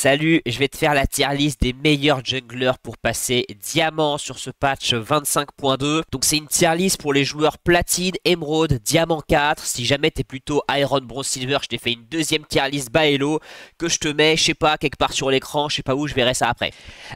Salut, je vais te faire la tier list des meilleurs junglers pour passer diamant sur ce patch 25.2. Donc c'est une tier list pour les joueurs platine, émeraude, diamant 4. Si jamais t'es plutôt iron, bronze, silver, je t'ai fait une deuxième tier list Baello que je te mets, je sais pas, quelque part sur l'écran, je sais pas où, je verrai ça après.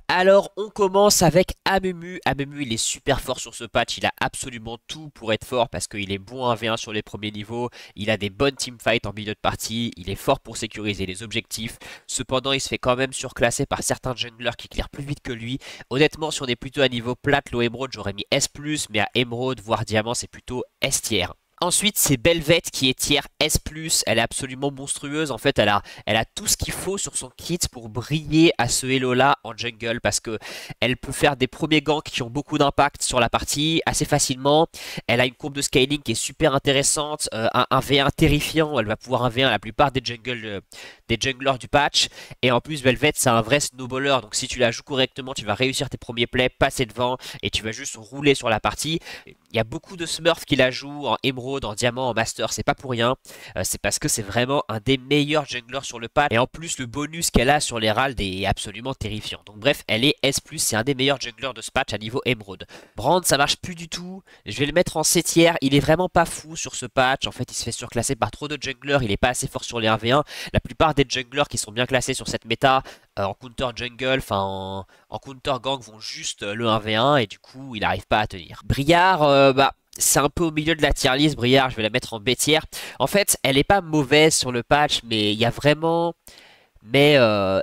Alors on commence avec Amumu. Amumu il est super fort sur ce patch, il a absolument tout pour être fort parce qu'il est bon 1v1 sur les premiers niveaux, il a des bonnes teamfights en milieu de partie, il est fort pour sécuriser les objectifs. Cependant, il se fait quand même surclasser par certains junglers qui clearent plus vite que lui. Honnêtement, si on est plutôt à niveau plate, low émeraude, j'aurais mis S+, mais à émeraude, voire diamant, c'est plutôt S tier. Ensuite, c'est Belvet qui est tier S+, elle est absolument monstrueuse. En fait, elle a tout ce qu'il faut sur son kit pour briller à ce Elo-là en jungle parce que elle peut faire des premiers ganks qui ont beaucoup d'impact sur la partie assez facilement. Elle a une courbe de scaling qui est super intéressante, un V1 terrifiant. Elle va pouvoir 1v1 la plupart des junglers du patch. Et en plus, Belvet, c'est un vrai snowballer. Donc, si tu la joues correctement, tu vas réussir tes premiers plays, passer devant et tu vas juste rouler sur la partie. Il y a beaucoup de smurfs qui la jouent en émeraude, en diamant, en master, c'est pas pour rien. C'est parce que c'est vraiment un des meilleurs junglers sur le patch. Et en plus, le bonus qu'elle a sur l'Herald est absolument terrifiant. Donc bref, elle est S+, c'est un des meilleurs junglers de ce patch à niveau émeraude. Brand, ça marche plus du tout. Je vais le mettre en C tier. Il est vraiment pas fou sur ce patch. En fait, il se fait surclasser par trop de junglers. Il est pas assez fort sur les 1v1. La plupart des junglers qui sont bien classés sur cette méta, en counter jungle, enfin en counter gank vont juste le 1v1 et du coup il n'arrive pas à tenir. Briard, c'est un peu au milieu de la tier list. Briard, je vais la mettre en B tier. En fait, elle est pas mauvaise sur le patch, mais il y a vraiment... Mais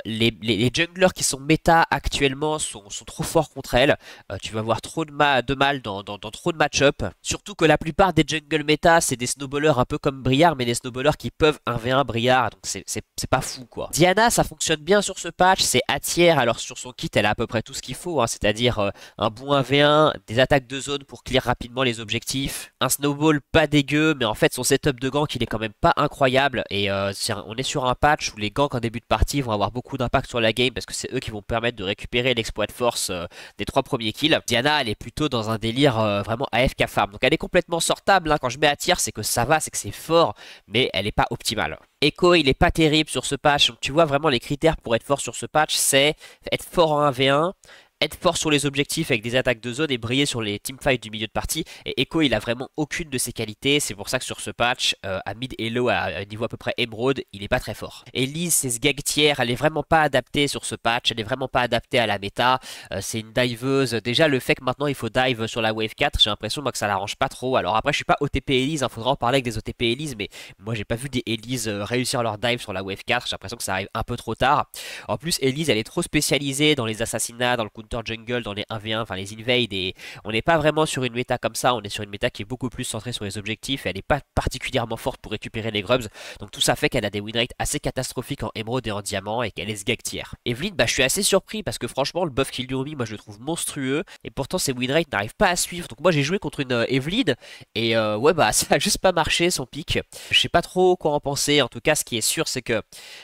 les junglers qui sont méta actuellement sont trop forts contre elle. Tu vas avoir trop de mal dans trop de match-up. Surtout que la plupart des jungle méta, c'est des snowballers un peu comme Briard, mais des snowballers qui peuvent 1v1 Briard. Donc c'est pas fou quoi. Diana, ça fonctionne bien sur ce patch. C'est A tier. Alors sur son kit, elle a à peu près tout ce qu'il faut. Hein, c'est-à-dire un bon 1v1, des attaques de zone pour clear rapidement les objectifs. Un snowball pas dégueu, mais en fait son setup de gank il est quand même pas incroyable. Et on est sur un patch où les ganks en début de partie vont avoir beaucoup d'impact sur la game parce que c'est eux qui vont permettre de récupérer l'exploit de force des 3 premiers kills. Diana, elle est plutôt dans un délire vraiment AFK farm. Donc elle est complètement sortable. Hein. Quand je mets à tier, c'est que ça va, c'est que c'est fort, mais elle est pas optimale. Echo, il est pas terrible sur ce patch. Donc tu vois vraiment les critères pour être fort sur ce patch, c'est être fort en 1v1, être fort sur les objectifs avec des attaques de zone et briller sur les teamfights du milieu de partie. Et Echo, il a vraiment aucune de ses qualités. C'est pour ça que sur ce patch, à mid elo, à niveau à peu près émeraude, il est pas très fort. Elise, c'est ce gag tier. Elle est vraiment pas adaptée sur ce patch. Elle est vraiment pas adaptée à la méta. C'est une diveuse. Déjà, le fait que maintenant il faut dive sur la wave 4, j'ai l'impression moi que ça l'arrange pas trop. Alors après, je suis pas OTP Elise. Il faudra en parler avec des OTP Elise. Mais moi, j'ai pas vu des Elise réussir leur dive sur la wave 4. J'ai l'impression que ça arrive un peu trop tard. En plus, Elise, elle est trop spécialisée dans les assassinats, dans le jungle, dans les 1v1, enfin les invades, et on n'est pas vraiment sur une méta comme ça, on est sur une méta qui est beaucoup plus centrée sur les objectifs, et elle n'est pas particulièrement forte pour récupérer les grubs, donc tout ça fait qu'elle a des win rates assez catastrophiques en émeraude et en diamant, et qu'elle est ce gag tier. Evelyn, je suis assez surpris, parce que franchement, le buff qu'ils lui ont mis, moi je le trouve monstrueux, et pourtant ses win rates n'arrivent pas à suivre, donc moi j'ai joué contre une Evelyn, et ouais ça a juste pas marché son pic, je sais pas trop quoi en penser, en tout cas ce qui est sûr c'est que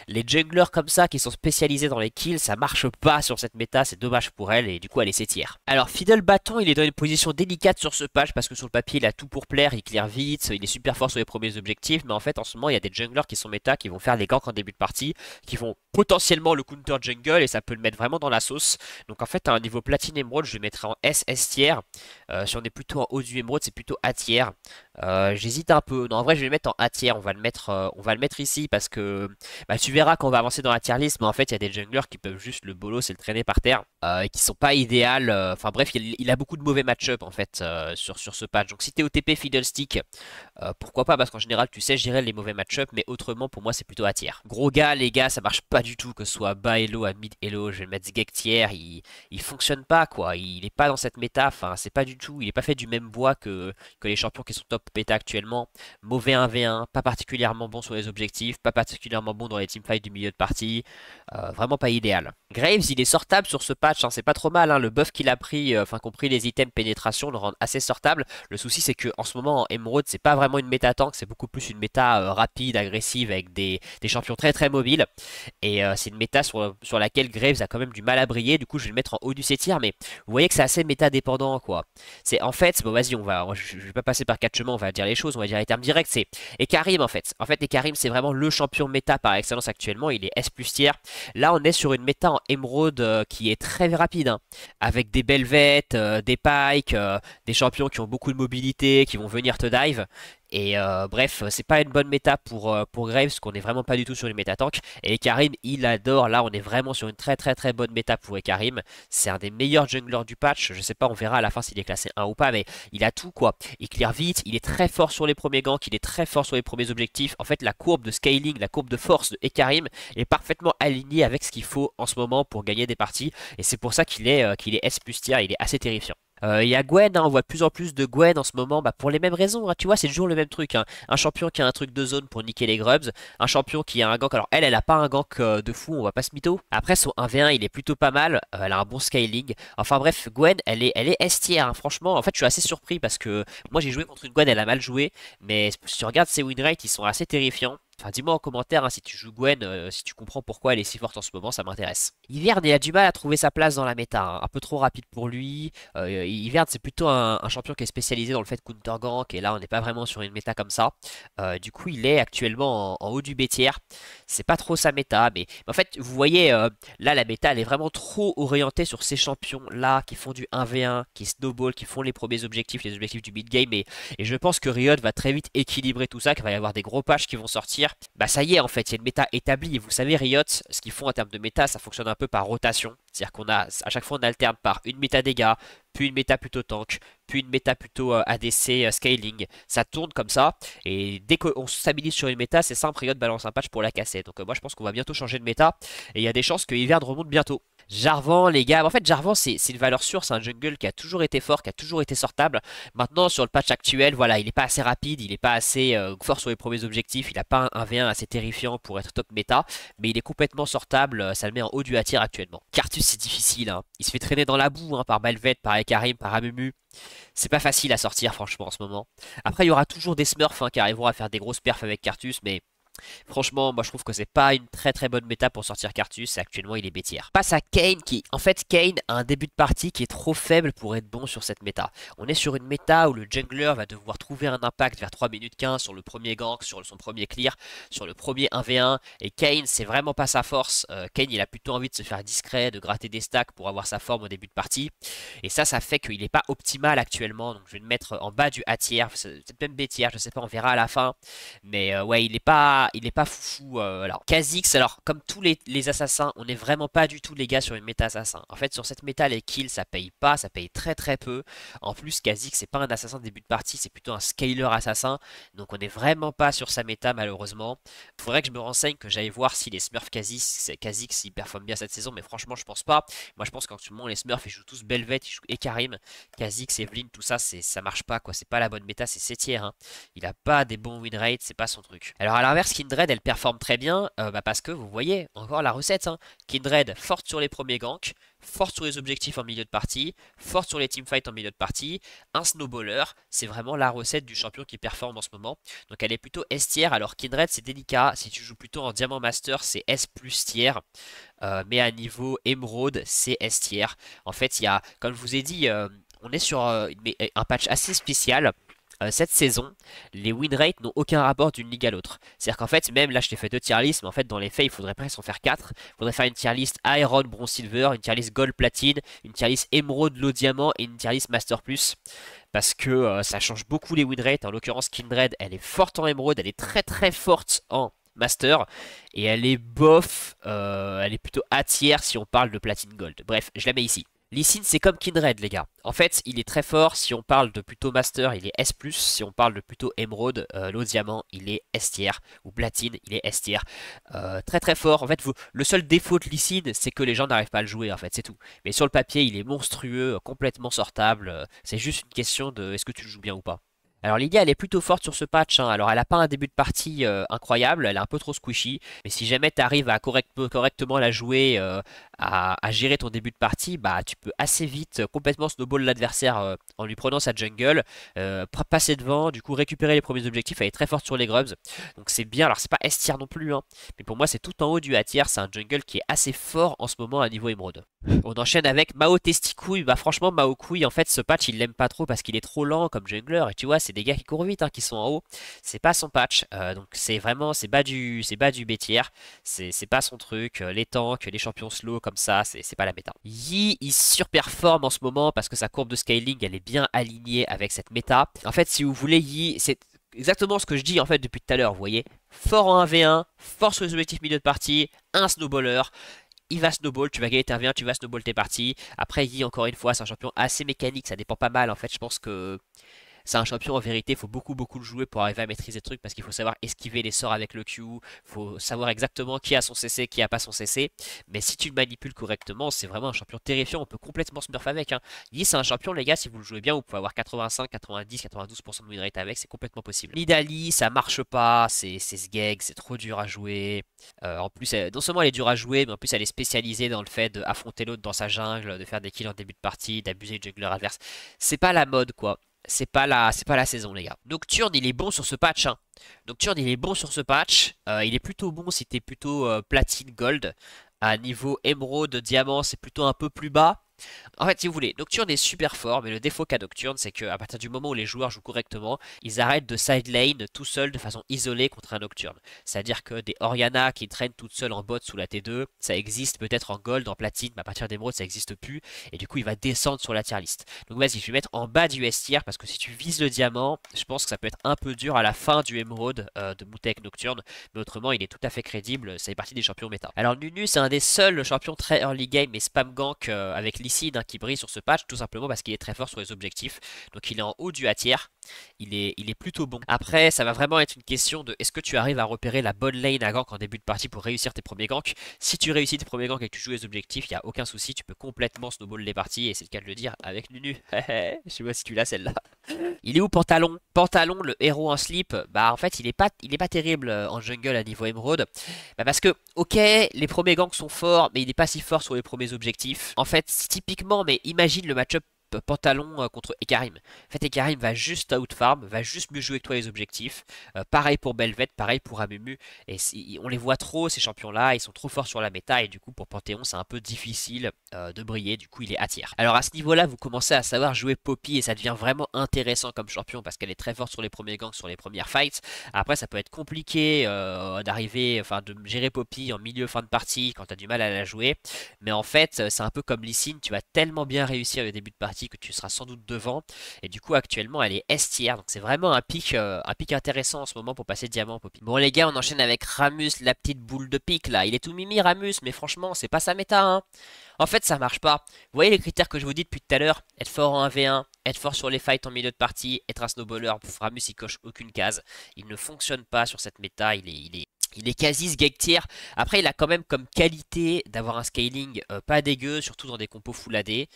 les junglers comme ça, qui sont spécialisés dans les kills, ça marche pas sur cette méta, c'est dommage pour elle, et du coup elle est C tier. Alors Fiddle Bâton, il est dans une position délicate sur ce patch parce que sur le papier il a tout pour plaire, il clear vite, il est super fort sur les premiers objectifs, mais en fait en ce moment il y a des junglers qui sont méta, qui vont faire les ganks en début de partie, qui vont potentiellement le counter jungle et ça peut le mettre vraiment dans la sauce. Donc en fait à un niveau platine émeraude, je le mettrai en S tier. Si on est plutôt en haut du émeraude, c'est plutôt A tier. J'hésite un peu. Non, en vrai je vais le mettre en A tier, on va le mettre ici parce que tu verras quand on va avancer dans la tier list, mais en fait il y a des junglers qui peuvent juste le bolos et le traîner par terre et qui sont pas idéales. Enfin bref, il a beaucoup de mauvais match-up en fait sur ce patch. Donc si t'es OTP Fiddlestick, pourquoi pas, parce qu'en général tu sais gérer les mauvais match-up, mais autrement pour moi c'est plutôt A tier. Gros gars, les gars, ça marche pas du tout, que ce soit bas elo à mid elo, je vais le mettre Gag tier, il fonctionne pas quoi, il est pas dans cette méta, enfin c'est pas du tout, il est pas fait du même bois que les champions qui sont top méta actuellement. Mauvais 1v1, pas particulièrement bon sur les objectifs, pas particulièrement bon dans les teamfights du milieu de partie, vraiment pas idéal. Graves, il est sortable sur ce patch, hein, c'est pas trop mal, hein, le buff qu'il a pris, enfin compris les items pénétration, le rend assez sortable. Le souci c'est que en ce moment en Emerald, c'est pas vraiment une méta tank, c'est beaucoup plus une méta rapide, agressive, avec des champions très très mobiles. Et c'est une méta sur laquelle Graves a quand même du mal à briller, du coup je vais le mettre en haut du C tier, mais vous voyez que c'est assez méta dépendant quoi. C'est en fait, bon vas-y, je vais pas passer par 4 chemins, on va dire les choses, on va dire les termes directs, c'est Ekarim en fait. En fait, Ekarim, c'est vraiment le champion méta par excellence actuellement, il est S plus tiers. Là, on est sur une méta en émeraude qui est très rapide, hein, avec des Belvet, des Pike, des champions qui ont beaucoup de mobilité, qui vont venir te dive. Et bref, c'est pas une bonne méta pour Graves, parce qu'on est vraiment pas du tout sur une méta tank. Et Ekarim, il adore. Là, on est vraiment sur une très bonne méta pour Ekarim. C'est un des meilleurs junglers du patch. Je sais pas, on verra à la fin s'il est classé 1 ou pas, mais il a tout quoi. Il clear vite, il est très fort sur les premiers ganks, il est très fort sur les premiers objectifs. En fait, la courbe de scaling, la courbe de force de Ekarim est parfaitement alignée avec ce qu'il faut en ce moment pour gagner des parties. Et c'est pour ça qu'il est S plus tier, il est assez terrifiant. Il y a Gwen, hein, on voit de plus en plus de Gwen en ce moment, bah, pour les mêmes raisons, hein, tu vois, c'est toujours le même truc, hein. Un champion qui a un truc de zone pour niquer les grubs, un champion qui a un gank, alors elle a pas un gank de fou, on va pas se mytho. Après son 1v1 il est plutôt pas mal, elle a un bon scaling, enfin bref, Gwen elle est S tier, hein, franchement, en fait je suis assez surpris parce que moi j'ai joué contre une Gwen, elle a mal joué, mais si tu regardes ses win rates, ils sont assez terrifiants. Enfin, dis-moi en commentaire hein, si tu joues Gwen, si tu comprends pourquoi elle est si forte en ce moment, ça m'intéresse. Ivern, il a du mal à trouver sa place dans la méta, hein, un peu trop rapide pour lui. Ivern, c'est plutôt un champion qui est spécialisé dans le fait de counter gank, et là on n'est pas vraiment sur une méta comme ça. Du coup, il est actuellement en haut du B tier. C'est pas trop sa méta, mais en fait, vous voyez, là la méta elle est vraiment trop orientée sur ces champions-là qui font du 1v1, qui snowball, qui font les premiers objectifs, les objectifs du mid-game, et je pense que Riot va très vite équilibrer tout ça, qu'il va y avoir des gros patchs qui vont sortir. Bah ça y est en fait, il y a une méta établie et vous savez Riot, ce qu'ils font en termes de méta, ça fonctionne un peu par rotation. C'est-à-dire qu'on a, à chaque fois on alterne par une méta dégâts, puis une méta plutôt tank, puis une méta plutôt ADC scaling. Ça tourne comme ça et dès qu'on se stabilise sur une méta, c'est simple, Riot balance un patch pour la casser. Donc moi je pense qu'on va bientôt changer de méta et il y a des chances que Ivern remonte bientôt. Jarvan, les gars, en fait Jarvan c'est une valeur sûre, c'est un jungle qui a toujours été fort, qui a toujours été sortable. Maintenant sur le patch actuel, voilà, il n'est pas assez rapide, il n'est pas assez fort sur les premiers objectifs, il n'a pas un V1 assez terrifiant pour être top méta, mais il est complètement sortable, ça le met en haut du A tier actuellement. Cartus c'est difficile, hein. Il se fait traîner dans la boue hein, par Belvet, par Ekarim, par Amumu. C'est pas facile à sortir franchement en ce moment. Après il y aura toujours des smurfs hein, qui arriveront à faire des grosses perfs avec Cartus, mais franchement, moi je trouve que c'est pas une très bonne méta pour sortir Cartus, et actuellement il est bêtière. Passe à Kayn qui, en fait, Kayn a un début de partie qui est trop faible pour être bon sur cette méta. On est sur une méta où le jungler va devoir trouver un impact vers 3 minutes 15 sur le premier gank, sur son premier clear, sur le premier 1v1, et Kayn c'est vraiment pas sa force. Kayn il a plutôt envie de se faire discret, de gratter des stacks pour avoir sa forme au début de partie, et ça fait qu'il est pas optimal actuellement, donc je vais le mettre en bas du A tier, peut-être même B tier, je sais pas, on verra à la fin, mais ouais il est pas foufou. Alors, Kha'Zix, alors comme tous les assassins, on n'est vraiment pas du tout les gars sur une méta assassin. En fait, sur cette méta, les kills, ça paye pas, ça paye très peu. En plus, Kha'Zix, c'est pas un assassin de début de partie, c'est plutôt un scaler assassin. Donc, on n'est vraiment pas sur sa méta, malheureusement. Faudrait que je me renseigne, que j'aille voir si les Smurfs Kha'Zix, ils performent bien cette saison, mais franchement, je pense pas. Moi, je pense qu'en ce moment, les Smurfs, ils jouent tous Belvet, ils jouent Ekarim, Kha'Zix, Evelynn, tout ça, ça marche pas, quoi. C'est pas la bonne méta, c'est 7 tiers, hein. Il a pas des bons win rates, c'est pas son truc. Alors, à l'inverse, Kindred, elle performe très bien parce que vous voyez encore la recette. Hein. Kindred, forte sur les premiers ganks, forte sur les objectifs en milieu de partie, forte sur les teamfights en milieu de partie, un snowballer, c'est vraiment la recette du champion qui performe en ce moment. Donc elle est plutôt S tier, alors Kindred c'est délicat, si tu joues plutôt en Diamant Master c'est S plus tier, mais à niveau Emerald c'est S tier. En fait il y a, comme je vous ai dit, on est sur un patch assez spécial. Cette saison, les win rates n'ont aucun rapport d'une ligue à l'autre. C'est-à-dire qu'en fait, même là je t'ai fait 2 tier lists, mais en fait dans les faits il faudrait presque en faire 4. Il faudrait faire une tier list Iron, Bronze, Silver, une tier list Gold, Platine, une tier list Emerald, Low, Diamant et une tier list Master Plus. Parce que ça change beaucoup les win rates. En l'occurrence Kindred, elle est forte en Emerald, elle est très forte en Master, et elle est bof, elle est plutôt A tier si on parle de Platine Gold. Bref, je la mets ici. Lee Sin c'est comme Kindred les gars. En fait il est très fort, si on parle de plutôt Master il est S+, si on parle de plutôt Emerald, l'eau diamant il est S tier, ou Platine il est S tier. Très fort, en fait le seul défaut de Lee Sin c'est que les gens n'arrivent pas à le jouer en fait, c'est tout. Mais sur le papier il est monstrueux, complètement sortable, c'est juste une question de est-ce que tu le joues bien ou pas. Alors Lydia elle est plutôt forte sur ce patch, hein. Alors elle a pas un début de partie incroyable, elle est un peu trop squishy, mais si jamais tu arrives à correctement la jouer, à gérer ton début de partie, bah tu peux assez vite complètement snowball l'adversaire en lui prenant sa jungle, passer devant, du coup récupérer les premiers objectifs, elle est très forte sur les grubs, donc c'est bien. Alors c'est pas S tier non plus, hein, mais pour moi c'est tout en haut du A tier, c'est un jungle qui est assez fort en ce moment à niveau émeraude. On enchaîne avec Mao Testicouille. Bah franchement Mao Couille en fait ce patch il l'aime pas trop parce qu'il est trop lent comme jungler et tu vois c'est c'est des gars qui courent vite, hein, qui sont en haut. C'est pas son patch, donc c'est vraiment, c'est pas du B tier, c'est pas son truc. Les tanks, les champions slow comme ça, c'est pas la méta. Yi, il surperforme en ce moment parce que sa courbe de scaling, elle est bien alignée avec cette méta. En fait, si vous voulez, Yi, c'est exactement ce que je dis en fait depuis tout à l'heure, vous voyez. Fort en 1v1, fort sur les objectifs milieu de partie, un snowballer. Il va snowball, tu vas gagner tes 1v1, tu vas snowball tes parties. Après, Yi, encore une fois, c'est un champion assez mécanique, ça dépend pas mal en fait. Je pense que c'est un champion en vérité, il faut beaucoup le jouer pour arriver à maîtriser le truc parce qu'il faut savoir esquiver les sorts avec le Q, faut savoir exactement qui a son CC, qui a pas son CC. Mais si tu le manipules correctement, c'est vraiment un champion terrifiant, on peut complètement smurf avec. Hein. Yi, c'est un champion, les gars, si vous le jouez bien, vous pouvez avoir 85, 90, 92% de win rate avec, c'est complètement possible. Nidali, ça marche pas, c'est sgeg, c'est trop dur à jouer. En plus, non seulement elle est dure à jouer, mais en plus elle est spécialisée dans le fait d'affronter l'autre dans sa jungle, de faire des kills en début de partie, d'abuser du jungler adverse. C'est pas la mode, quoi. C'est pas la saison, les gars. Nocturne, il est bon sur ce patch. Hein. Nocturne, il est bon sur ce patch. Il est plutôt bon si t'es plutôt platine gold. À niveau émeraude, diamant, c'est plutôt un peu plus bas. En fait, si vous voulez, Nocturne est super fort, mais le défaut qu'a Nocturne, c'est qu'à partir du moment où les joueurs jouent correctement, ils arrêtent de side lane tout seuls de façon isolée contre un Nocturne. C'est-à-dire que des Orianna qui traînent toutes seules en bot sous la T2, ça existe peut-être en gold, en platine, mais à partir d'émeraude, ça existe plus, et du coup, il va descendre sur la tier list. Donc vas-y, je vais mettre en bas du S tier, parce que si tu vises le diamant, je pense que ça peut être un peu dur à la fin du émeraude de Moutek Nocturne, mais autrement, il est tout à fait crédible, ça fait partie des champions méta. Alors Nunu, c'est un des seuls champions très early game et spam gank avec Lee Sin, hein, qui brille sur ce patch, tout simplement parce qu'il est très fort sur les objectifs. Donc il est en haut du A tier. Il est plutôt bon. Après, ça va vraiment être une question de est-ce que tu arrives à repérer la bonne lane à gank en début de partie pour réussir tes premiers ganks. Si tu réussis tes premiers ganks et que tu joues les objectifs, il n'y a aucun souci, tu peux complètement snowball les parties et c'est le cas de le dire avec Nunu. Je sais pas si tu l'as celle-là. Il est où Pantalon? Pantalon, le héros en slip, bah en fait il est pas terrible en jungle à niveau émeraude. Bah parce que, ok, les premiers ganks sont forts, mais il n'est pas si fort sur les premiers objectifs. En fait, typiquement, mais imagine le match-up Pantalon contre Ekarim. En fait, Ekarim va juste outfarm, va juste mieux jouer que toi les objectifs. Pareil pour Belvet, pareil pour Amumu. Et on les voit trop, ces champions-là, ils sont trop forts sur la méta. Et du coup, pour Panthéon, c'est un peu difficile de briller. Du coup, il est A tier. Alors, à ce niveau-là, vous commencez à savoir jouer Poppy et ça devient vraiment intéressant comme champion parce qu'elle est très forte sur les premiers ganks, sur les premières fights. Après, ça peut être compliqué d'arriver, enfin, de gérer Poppy en milieu fin de partie quand tu as du mal à la jouer. Mais en fait, c'est un peu comme Lee Sin, tu vas tellement bien réussir le début de partie que tu seras sans doute devant. Et du coup, actuellement, elle est S tier. Donc, c'est vraiment un pic intéressant en ce moment pour passer diamant Poppy. Bon, les gars, on enchaîne avec Ramus, la petite boule de pique là. Il est tout mimi, Ramus, mais franchement, c'est pas sa méta. Hein. En fait, ça marche pas. Vous voyez les critères que je vous dis depuis tout à l'heure? Être fort en 1v1, être fort sur les fights en milieu de partie, être un snowballer. Ramus, il coche aucune case. Il ne fonctionne pas sur cette méta. Il est quasi sgeg tier. Après, il a quand même comme qualité d'avoir un scaling pas dégueu, surtout dans des compos full AD.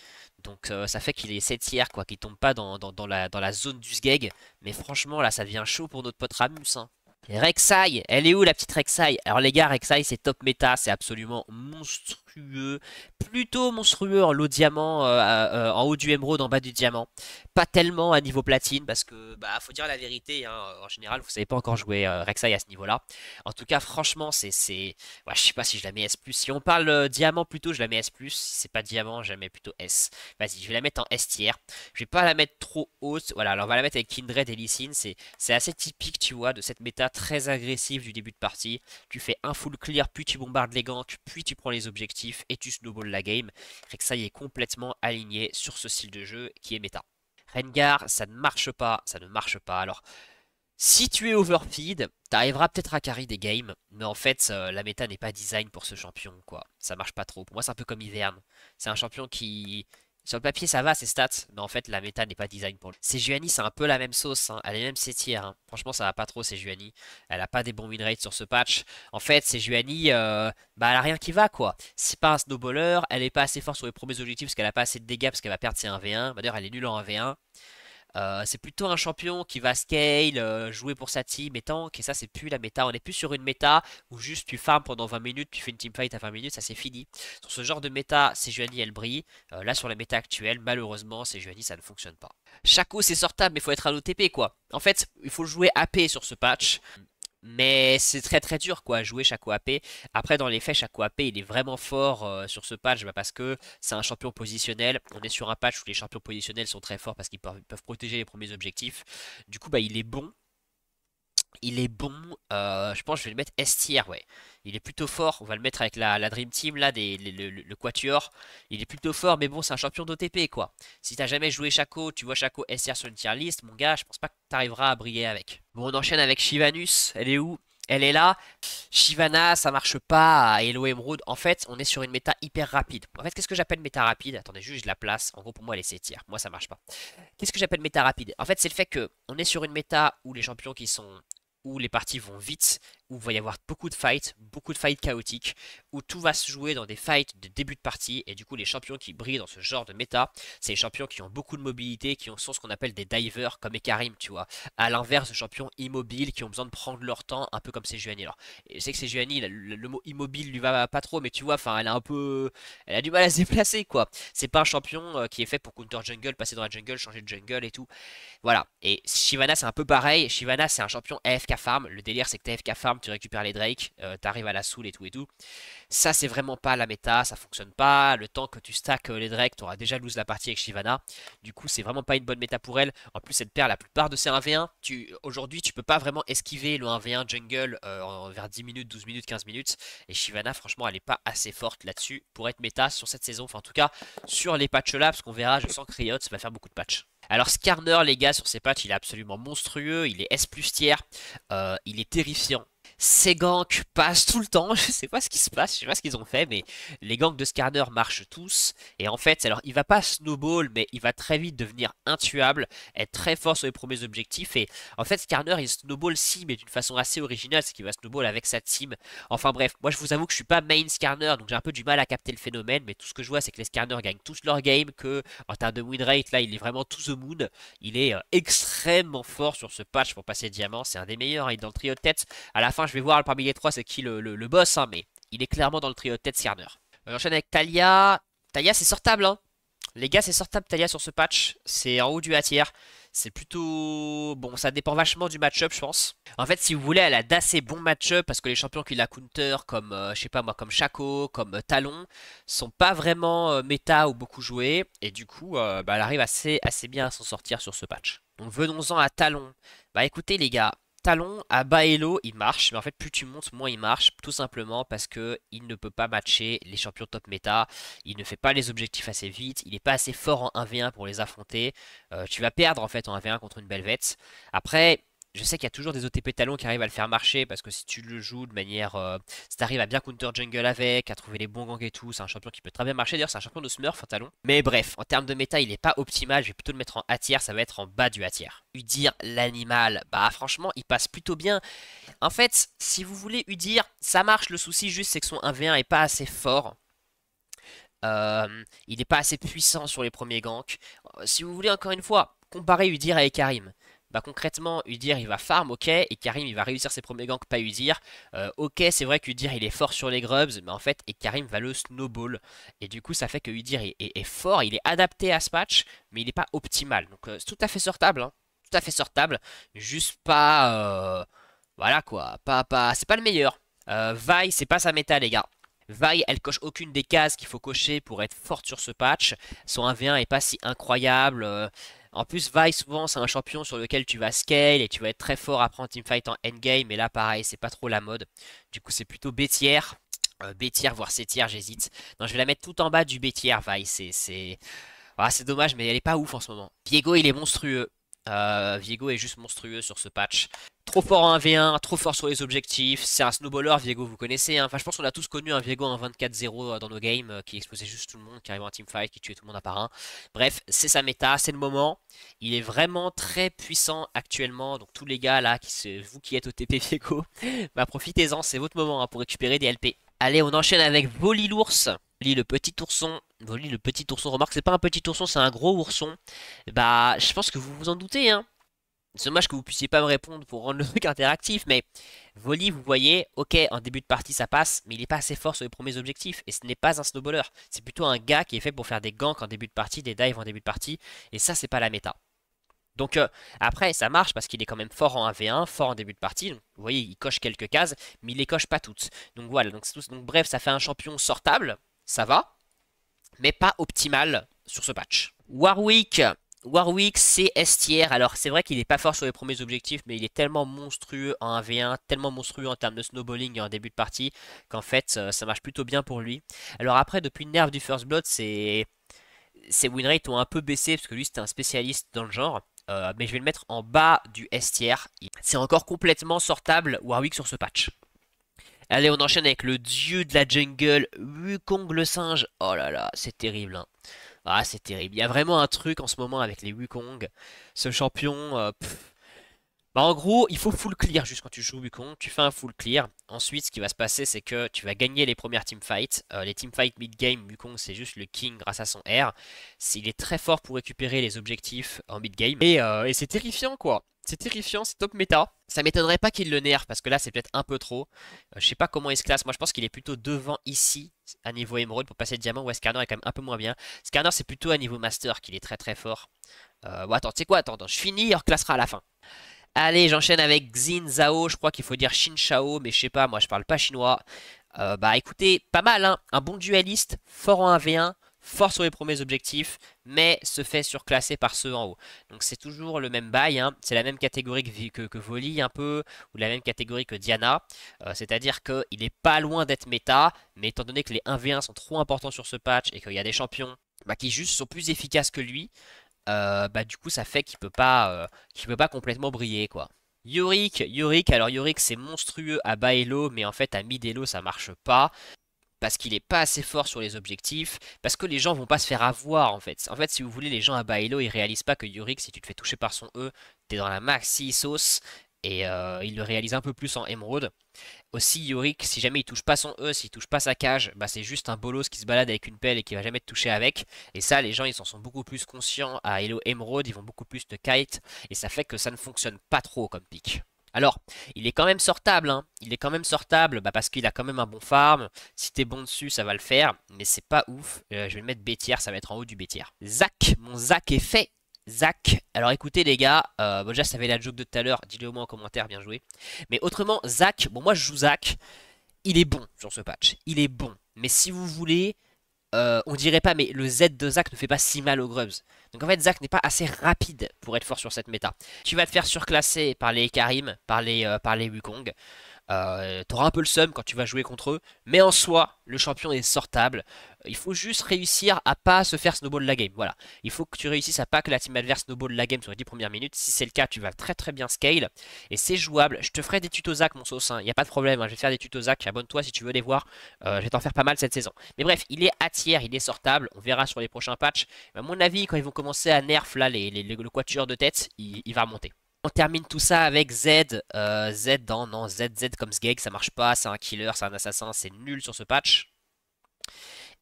Donc ça fait qu'il est 7 tiers, quoi, qu'il tombe pas dans la zone du sgeg. Mais franchement, là, ça devient chaud pour notre pote Ramus. Hein. Et Rek'Sai, elle est où la petite Rek'Sai? Alors les gars, Rek'Sai c'est top méta, c'est absolument monstrueux. Plutôt monstrueux en lot diamant, en haut du émeraude, en bas du diamant. Pas tellement à niveau platine parce que, bah, faut dire la vérité, hein, en général, vous savez pas encore jouer Rek'Sai à ce niveau-là. En tout cas, franchement, ouais, je sais pas si je la mets S+. Si on parle diamant plutôt, je la mets S+. Si c'est pas diamant, je la mets plutôt S. Vas-y, je vais la mettre en S tier. Je vais pas la mettre trop haute. Voilà, alors on va la mettre avec Kindred et Lee Sin. C'est assez typique, tu vois, de cette méta très agressive du début de partie. Tu fais un full clear, puis tu bombardes les ganks, puis tu prends les objectifs et tu snowball la game. Rek'Sai est complètement aligné sur ce style de jeu qui est méta. Rengar, ça ne marche pas, ça ne marche pas. Alors, si tu es overfeed, t'arriveras peut-être à carry des games, mais en fait, la méta n'est pas design pour ce champion, quoi. Ça marche pas trop. Pour moi, c'est un peu comme Ivern. C'est un champion qui... Sur le papier, ça va, ses stats, mais en fait, la méta n'est pas design pour lui. Sejuani, c'est un peu la même sauce, hein. Elle est même C-tier. Hein. Franchement, ça va pas trop, Sejuani. Elle a pas des bons win rates sur ce patch. En fait, Sejuani, bah, elle a rien qui va, quoi. C'est pas un snowballer, elle est pas assez forte sur les premiers objectifs parce qu'elle a pas assez de dégâts parce qu'elle va perdre ses 1v1. Bah, d'ailleurs, elle est nulle en 1v1. C'est plutôt un champion qui va scale, jouer pour sa team et tank, et ça c'est plus la méta. On est plus sur une méta où juste tu farmes pendant 20 minutes, tu fais une teamfight à 20 minutes, ça c'est fini. Sur ce genre de méta, Sejuani elle brille. Là sur la méta actuelle, malheureusement, Sejuani ça ne fonctionne pas. Shaco c'est sortable, mais il faut être à l'OTP quoi. En fait, il faut jouer AP sur ce patch. Mais c'est très très dur quoi à jouer Shaco AP. Après dans les faits Shaco AP il est vraiment fort sur ce patch bah, parce que c'est un champion positionnel. On est sur un patch où les champions positionnels sont très forts parce qu'ils peuvent protéger les premiers objectifs. Du coup bah il est bon. Il est bon, je pense que je vais le mettre S tier, ouais. Il est plutôt fort, on va le mettre avec la Dream Team là, le Quatuor. Il est plutôt fort, mais bon, c'est un champion d'OTP quoi. Si t'as jamais joué Shaco, tu vois Shaco S tier sur une tier list, mon gars, je pense pas que t'arriveras à briller avec. Bon, on enchaîne avec Shivanus, elle est où? Elle est là. Shyvana, ça marche pas à Hello Emerald. En fait, on est sur une méta hyper rapide. En fait, qu'est-ce que j'appelle méta rapide? Attendez, juste je la place. En gros, pour moi, elle est C tier. Moi, ça marche pas. Qu'est-ce que j'appelle méta rapide? En fait, c'est le fait que on est sur une méta où les champions qui sont où les parties vont vite, où il va y avoir beaucoup de fights chaotiques, où tout va se jouer dans des fights de début de partie, et du coup les champions qui brillent dans ce genre de méta, c'est les champions qui ont beaucoup de mobilité, qui sont ce qu'on appelle des divers, comme Ekarim, tu vois, à l'inverse de champions immobiles qui ont besoin de prendre leur temps, un peu comme Sejuani. Alors, je sais que Sejuani, le mot immobile lui va pas trop, mais tu vois, enfin, elle a du mal à se déplacer, quoi. C'est pas un champion qui est fait pour counter jungle, passer dans la jungle, changer de jungle et tout. Voilà. Et Shyvana, c'est un peu pareil. Shyvana, c'est un champion AFK farm. Le délire, c'est que t'es AFK farm, tu récupères les Drake, t'arrives à la soul et tout et tout. Ça, c'est vraiment pas la méta, ça fonctionne pas. Le temps que tu stacks les Drake, t'auras déjà lose la partie avec Shyvana. Du coup, c'est vraiment pas une bonne méta pour elle. En plus, elle perd la plupart de ses 1v1. Aujourd'hui, tu peux pas vraiment esquiver le 1v1 jungle vers 10 minutes, 12 minutes, 15 minutes. Et Shyvana, franchement, elle est pas assez forte là-dessus pour être méta sur cette saison. Enfin, en tout cas, sur les patchs là, parce qu'on verra, je sens que Riot va faire beaucoup de patchs. Alors Skarner les gars sur ces patchs il est absolument monstrueux, il est S plus tiers, il est terrifiant. Ses ganks passent tout le temps, je sais pas ce qui se passe, je sais pas ce qu'ils ont fait, mais les ganks de Skarner marchent tous. Et en fait, alors il va pas snowball, mais il va très vite devenir intuable, être très fort sur les premiers objectifs. Et en fait, Skarner il snowball si, mais d'une façon assez originale, c'est qu'il va snowball avec sa team. Enfin bref, moi je vous avoue que je suis pas main Skarner, donc j'ai un peu du mal à capter le phénomène, mais tout ce que je vois c'est que les Skarner gagnent tous leur game, que en termes de win rate, là il est vraiment to the moon. Il est extrêmement fort sur ce patch pour passer diamant, c'est un des meilleurs, il est dans le trio de tête. À la fin, je vais voir parmi les trois c'est qui le boss, hein, mais il est clairement dans le trio de tête Skarner. On enchaîne avec Talia. Talia, c'est sortable, hein. Les gars, c'est sortable Talia sur ce patch. C'est en haut du A tier. C'est plutôt... Bon, ça dépend vachement du match-up, je pense. En fait, si vous voulez, elle a d'assez bons match-up parce que les champions qui la counter, comme, je sais pas moi, comme Shaco, comme Talon, sont pas vraiment méta ou beaucoup joués. Et du coup, bah, elle arrive assez bien à s'en sortir sur ce patch. Donc venons-en à Talon. Bah écoutez les gars, Talon à bas elo il marche, mais en fait plus tu montes moins il marche, tout simplement parce que il ne peut pas matcher les champions top méta, il ne fait pas les objectifs assez vite, il n'est pas assez fort en 1v1 pour les affronter, tu vas perdre en fait en 1v1 contre une Belvette. Après, je sais qu'il y a toujours des OTP Talon qui arrivent à le faire marcher parce que si tu le joues de manière. Si tu arrives à bien counter jungle avec, à trouver les bons gangs et tout, c'est un champion qui peut très bien marcher. D'ailleurs, c'est un champion de Smurf, un Talon. Mais bref, en termes de méta, il est pas optimal. Je vais plutôt le mettre en A tier, ça va être en bas du A tier. Udyr, l'animal, bah franchement, il passe plutôt bien. En fait, si vous voulez Udyr, ça marche. Le souci juste, c'est que son 1v1 est pas assez fort. Il n'est pas assez puissant sur les premiers ganks. Si vous voulez, encore une fois, comparer Udyr avec Karim. Bah concrètement, Udyr il va farm, ok, et Karim il va réussir ses premiers ganks, pas Udyr. Ok, c'est vrai qu'Udyr il est fort sur les grubs, mais en fait, et Karim va le snowball. Et du coup, ça fait que Udyr est fort, il est adapté à ce patch, mais il n'est pas optimal. Donc c'est tout à fait sortable, hein. Tout à fait sortable, juste pas... voilà quoi, c'est pas le meilleur. Vi, c'est pas sa méta, les gars. Vi, elle coche aucune des cases qu'il faut cocher pour être forte sur ce patch. Son 1v1 est pas si incroyable. En plus, Vi, souvent, c'est un champion sur lequel tu vas scale et tu vas être très fort après en teamfight en endgame. Mais là, pareil, c'est pas trop la mode. Du coup, c'est plutôt B tier. B tier, voire C tier, j'hésite. Non, je vais la mettre tout en bas du B tier, Vi. C'est dommage, mais elle est pas ouf en ce moment. Viego, il est monstrueux. Viego est juste monstrueux sur ce patch. Trop fort en 1v1, trop fort sur les objectifs. C'est un snowballer, Viego, vous connaissez. Hein. Enfin, je pense qu'on a tous connu un Viego en 24-0 dans nos games qui explosait juste tout le monde, qui arrivait en teamfight, qui tuait tout le monde un par un. Bref, c'est sa méta, c'est le moment. Il est vraiment très puissant actuellement. Donc, tous les gars là, vous qui êtes au TP Viego, bah profitez-en, c'est votre moment hein, pour récupérer des LP. Allez, on enchaîne avec Voli l'ours. Voli le petit ourson. Voli le petit ourson. Remarque, c'est pas un petit ourson, c'est un gros ourson. Bah, je pense que vous vous en doutez, hein. C'est dommage que vous puissiez pas me répondre pour rendre le truc interactif, mais Voli, vous voyez, ok, en début de partie ça passe, mais il est pas assez fort sur les premiers objectifs, et ce n'est pas un snowballer. C'est plutôt un gars qui est fait pour faire des ganks en début de partie, des dives en début de partie, et ça c'est pas la méta. Donc après, ça marche parce qu'il est quand même fort en 1v1, fort en début de partie. Donc, vous voyez, il coche quelques cases, mais il les coche pas toutes. Donc voilà, donc bref, ça fait un champion sortable, ça va, mais pas optimal sur ce patch. Warwick, c'est S tier. Alors c'est vrai qu'il est pas fort sur les premiers objectifs, mais il est tellement monstrueux en 1v1, tellement monstrueux en termes de snowballing et en début de partie, qu'en fait ça marche plutôt bien pour lui. Alors après, depuis le nerf du First Blood, ses win rates ont un peu baissé, parce que lui c'était un spécialiste dans le genre. Mais je vais le mettre en bas du S tier. C'est encore complètement sortable Warwick sur ce patch. Allez, on enchaîne avec le dieu de la jungle, Wukong le singe. Oh là là, c'est terrible, hein. Ah, c'est terrible. Il y a vraiment un truc en ce moment avec les Wukong. Ce champion, bah, en gros, il faut full clear juste quand tu joues Wukong. Tu fais un full clear. Ensuite, ce qui va se passer, c'est que tu vas gagner les premières teamfights. Les teamfights mid-game, Wukong, c'est juste le king grâce à son R. Il est très fort pour récupérer les objectifs en mid-game. Et c'est terrifiant, quoi. C'est terrifiant, c'est top méta. Ça m'étonnerait pas qu'il le nerf, parce que là, c'est peut-être un peu trop. Je sais pas comment il se classe. Moi, je pense qu'il est plutôt devant ici, à niveau émeraude, pour passer diamant. Ouais, Skarner est quand même un peu moins bien. Skarner, c'est plutôt à niveau master qu'il est très très fort. Bon, attends, tu sais quoi? Attends, je finis, il reclassera à la fin. Allez, j'enchaîne avec Xin Zhao. Je crois qu'il faut dire Xin Shao, mais je sais pas, moi je parle pas chinois. Bah écoutez, pas mal, hein. Un bon dualiste, fort en 1v1, fort sur les premiers objectifs, mais se fait surclasser par ceux en haut. Donc c'est toujours le même bail, hein. C'est la même catégorie que Voli un peu, ou la même catégorie que Diana. C'est-à-dire qu'il est pas loin d'être méta, mais étant donné que les 1v1 sont trop importants sur ce patch et qu'il y a des champions bah, qui juste sont plus efficaces que lui, bah du coup ça fait qu'il peut pas complètement briller quoi. Alors Yorick c'est monstrueux à bas elo, mais en fait à mid elo ça marche pas. Parce qu'il est pas assez fort sur les objectifs, parce que les gens vont pas se faire avoir en fait. En fait, si vous voulez, les gens à bas elo, ils réalisent pas que Yorick, si tu te fais toucher par son E, t'es dans la maxi sauce, et ils le réalisent un peu plus en émeraude. Aussi, Yorick, si jamais il touche pas son E, s'il touche pas sa cage, bah c'est juste un bolos qui se balade avec une pelle et qui va jamais te toucher avec. Et ça, les gens, ils en sont beaucoup plus conscients à Elo Emerald, ils vont beaucoup plus te kite, et ça fait que ça ne fonctionne pas trop comme pick. Alors, il est quand même sortable, hein. Il est quand même sortable bah parce qu'il a quand même un bon farm. Si t'es bon dessus, ça va le faire, mais c'est pas ouf. Je vais le mettre B tier, ça va être en haut du B tier. Zach, mon Zach est fait. Zach, alors écoutez les gars, bon, déjà ça avait la joke de tout à l'heure, dites-le moi en commentaire, bien joué. Mais autrement, Zach, bon moi je joue Zach, il est bon sur ce patch, il est bon. Mais si vous voulez, on dirait pas, mais le Z de Zach ne fait pas si mal aux Grubs. Donc en fait, Zach n'est pas assez rapide pour être fort sur cette méta. Tu vas te faire surclasser par les Karim, par les Wukong. T'auras un peu le seum quand tu vas jouer contre eux, mais en soi, le champion est sortable. Il faut juste réussir à pas se faire snowball la game. Voilà, il faut que tu réussisses à pas que la team adverse snowball la game sur les 10 premières minutes. Si c'est le cas, tu vas très très bien scale et c'est jouable. Je te ferai des tutos Zach, mon sauce, hein. Y a pas de problème, hein. Je vais faire des tutos Zach. Abonne-toi si tu veux les voir. Je vais t'en faire pas mal cette saison. Mais bref, il est à tiers, il est sortable. On verra sur les prochains patchs. Mais à mon avis, quand ils vont commencer à nerf là le quatuor de tête, il va remonter. On termine tout ça avec Z. Z non, ZZ comme Sgeg, ça marche pas, c'est un killer, c'est un assassin, c'est nul sur ce patch.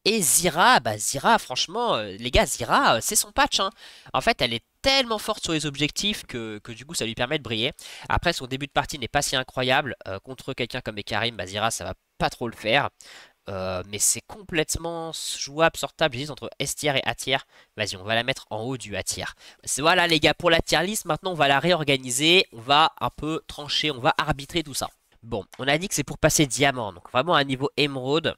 Et Zyra, bah Zyra, franchement, les gars, Zyra, c'est son patch, hein. En fait, elle est tellement forte sur les objectifs que du coup, ça lui permet de briller. Après, son début de partie n'est pas si incroyable. Contre quelqu'un comme Ekarim, bah Zyra, ça va pas trop le faire. Mais c'est complètement jouable, sortable, j'hésite entre S tier et A tier. Vas-y, on va la mettre en haut du A tier. Voilà les gars, pour la tier list, maintenant on va la réorganiser. On va un peu trancher, on va arbitrer tout ça. Bon, on a dit que c'est pour passer diamant, donc vraiment à niveau émeraude.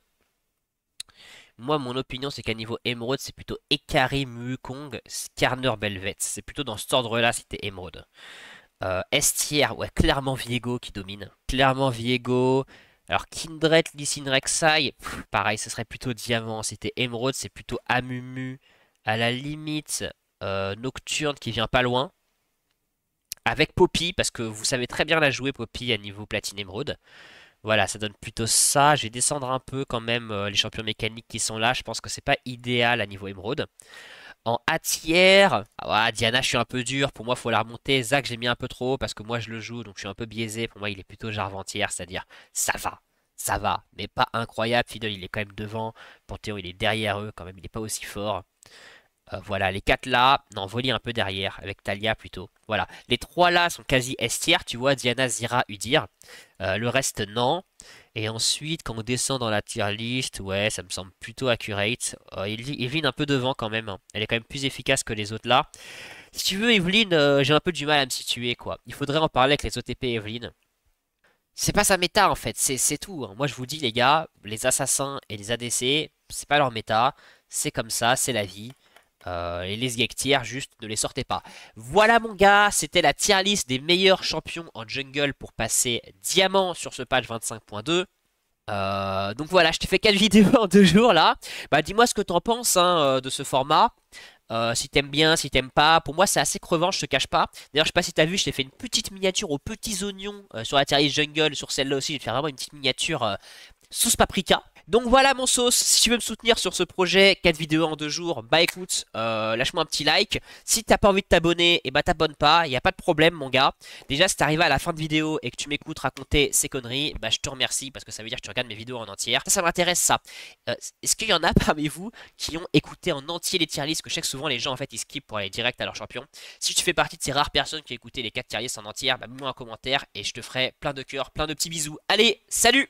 Moi, mon opinion, c'est qu'à niveau émeraude, c'est plutôt Ekarim, Wukong, Skarner, Belvet. C'est plutôt dans cet ordre-là si t'es émeraude. S tier, ouais, clairement Viego qui domine. Clairement Viego. Alors Kindred, Lee Sin, Rek'Sai, pareil, ce serait plutôt diamant. C'était émeraude, c'est plutôt Amumu. À la limite, Nocturne qui vient pas loin. Avec Poppy, parce que vous savez très bien la jouer Poppy à niveau platine émeraude. Voilà, ça donne plutôt ça. Je vais descendre un peu quand même les champions mécaniques qui sont là. Je pense que c'est pas idéal à niveau émeraude. En A tiers, ah ouais, Diana, je suis un peu dur. Pour moi, il faut la remonter. Zach, j'ai mis un peu trop parce que moi, je le joue, donc je suis un peu biaisé. Pour moi, il est plutôt Jarventière, c'est-à-dire ça va, mais pas incroyable. Fiddle, il est quand même devant. Panthéon, il est derrière eux quand même. Il n'est pas aussi fort. Voilà, les 4 là, non, Volley un peu derrière, avec Talia plutôt. Voilà, les 3 là sont quasi S tier, tu vois, Diana, Zyra, Udyr. Le reste, non. Et ensuite, quand on descend dans la tier list, ouais, ça me semble plutôt accurate. Evelyn un peu devant quand même, hein. Elle est quand même plus efficace que les autres là. Si tu veux, Evelyn, j'ai un peu du mal à me situer, quoi. Il faudrait en parler avec les OTP Evelyn. C'est pas sa méta en fait, c'est tout, hein. Moi je vous dis les gars, les assassins et les ADC, c'est pas leur méta, c'est comme ça, c'est la vie. Et les Gektiers, juste ne les sortez pas. Voilà mon gars, c'était la tier list des meilleurs champions en jungle pour passer diamant sur ce patch 25.2. Donc voilà, je t'ai fait 4 vidéos en 2 jours là. Bah dis-moi ce que t'en penses hein, de ce format. Si t'aimes bien, si t'aimes pas. Pour moi, c'est assez crevant, je te cache pas. D'ailleurs, je sais pas si t'as vu, je t'ai fait une petite miniature aux petits oignons sur la tier list jungle. Sur celle-là aussi, je vais te faire vraiment une petite miniature sauce paprika. Donc voilà mon sauce, si tu veux me soutenir sur ce projet, 4 vidéos en 2 jours, bah écoute, lâche-moi un petit like. Si t'as pas envie de t'abonner, et bah t'abonnes pas, y a pas de problème mon gars. Déjà si t'es arrivé à la fin de vidéo et que tu m'écoutes raconter ces conneries, bah je te remercie parce que ça veut dire que tu regardes mes vidéos en entière. Ça m'intéresse ça. Est-ce qu'il y en a parmi vous qui ont écouté en entier les tier lists? Que je sais que souvent les gens en fait ils skippent pour aller direct à leur champion. Si tu fais partie de ces rares personnes qui ont écouté les 4 tier lists en entière, bah mets-moi un commentaire et je te ferai plein de cœurs, plein de petits bisous. Allez, salut!